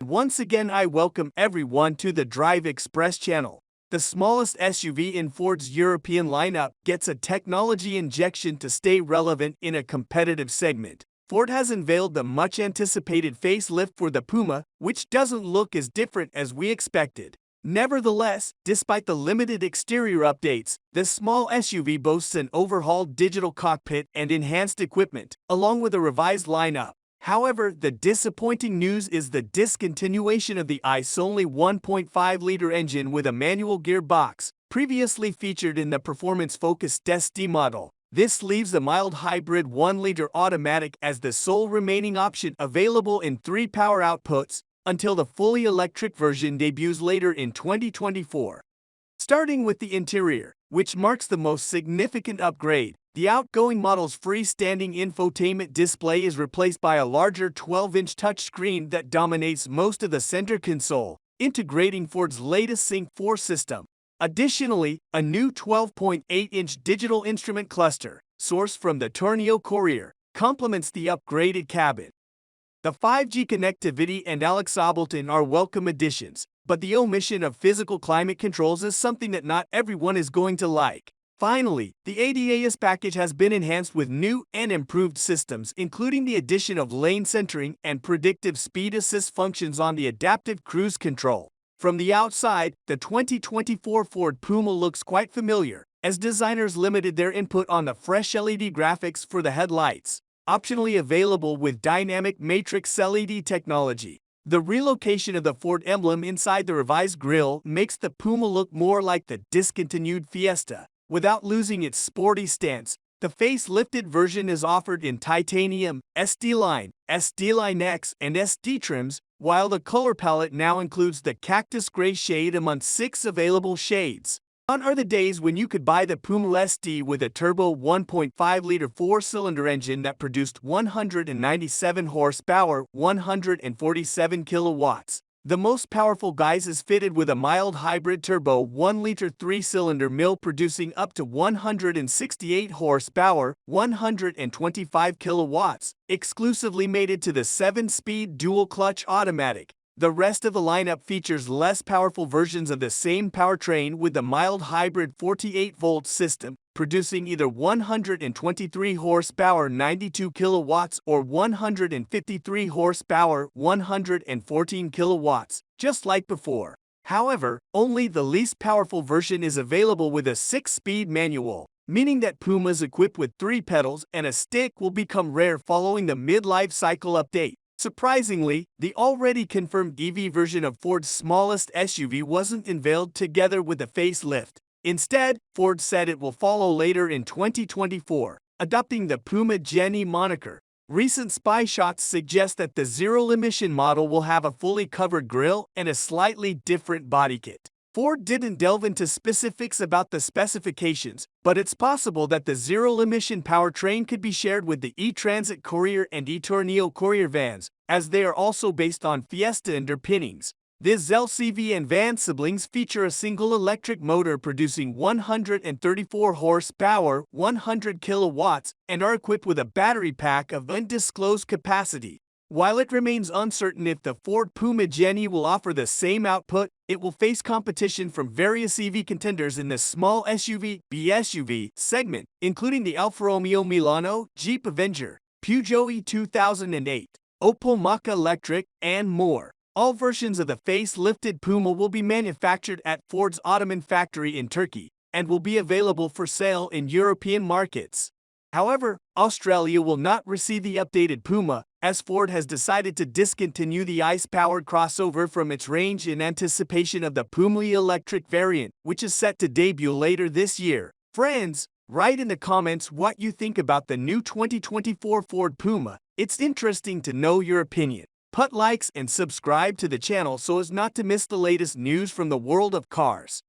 Once again, I welcome everyone to the Drive Express channel. The smallest SUV in Ford's European lineup gets a technology injection to stay relevant in a competitive segment. Ford has unveiled the much-anticipated facelift for the Puma, which doesn't look as different as we expected. Nevertheless, despite the limited exterior updates, this small SUV boasts an overhauled digital cockpit and enhanced equipment, along with a revised lineup. However, the disappointing news is the discontinuation of the ICE-only 1.5-liter engine with a manual gearbox, previously featured in the performance-focused ST model. This leaves the mild hybrid 1-liter automatic as the sole remaining option, available in 3 power outputs, until the fully electric version debuts later in 2024. Starting with the interior, which marks the most significant upgrade, the outgoing model's freestanding infotainment display is replaced by a larger 12-inch touchscreen that dominates most of the center console, integrating Ford's latest Sync 4 system. Additionally, a new 12.8-inch digital instrument cluster, sourced from the Tornio Courier, complements the upgraded cabin. The 5G connectivity and Alex Ableton are welcome additions, but the omission of physical climate controls is something that not everyone is going to like. Finally, the ADAS package has been enhanced with new and improved systems, including the addition of lane centering and predictive speed assist functions on the adaptive cruise control. From the outside, the 2024 Ford Puma looks quite familiar, as designers limited their input on the fresh LED graphics for the headlights, optionally available with dynamic matrix LED technology. The relocation of the Ford emblem inside the revised grille makes the Puma look more like the discontinued Fiesta, without losing its sporty stance. The facelifted version is offered in titanium, ST-Line, ST-Line X, and ST trims, while the color palette now includes the cactus gray shade among 6 available shades. Gone are the days when you could buy the Puma ST with a turbo 1.5-liter 4-cylinder engine that produced 197 horsepower, 147 kilowatts. The most powerful guise is fitted with a mild hybrid turbo 1-liter 3-cylinder mill producing up to 168 horsepower, 125 kilowatts, exclusively mated to the 7-speed dual-clutch automatic. The rest of the lineup features less powerful versions of the same powertrain with the mild hybrid 48-volt system, producing either 123 horsepower 92 kilowatts or 153 horsepower 114 kilowatts, just like before. However, only the least powerful version is available with a 6-speed manual, meaning that Pumas equipped with 3 pedals and a stick will become rare following the mid-life cycle update. Surprisingly, the already confirmed EV version of Ford's smallest SUV wasn't unveiled together with the facelift. Instead, Ford said it will follow later in 2024, adopting the Puma Gen E moniker. Recent spy shots suggest that the zero-emission model will have a fully covered grille and a slightly different body kit. Ford didn't delve into specifics about the specifications, but it's possible that the zero-emission powertrain could be shared with the E-Transit Courier and E-Tornio Courier vans, as they are also based on Fiesta underpinnings. This LCV and van siblings feature a single electric motor producing 134 horsepower, 100 kilowatts, and are equipped with a battery pack of undisclosed capacity. While it remains uncertain if the Ford Puma Gen E will offer the same output, it will face competition from various EV contenders in the small SUV, BSUV segment, including the Alfa Romeo Milano, Jeep Avenger, Peugeot E2008, Opel Mokka Electric, and more. All versions of the facelifted Puma will be manufactured at Ford's Ottoman factory in Turkey and will be available for sale in European markets. However, Australia will not receive the updated Puma, as Ford has decided to discontinue the ICE-powered crossover from its range in anticipation of the Puma electric variant, which is set to debut later this year. Friends, write in the comments what you think about the new 2024 Ford Puma. It's interesting to know your opinion. Put likes and subscribe to the channel so as not to miss the latest news from the world of cars.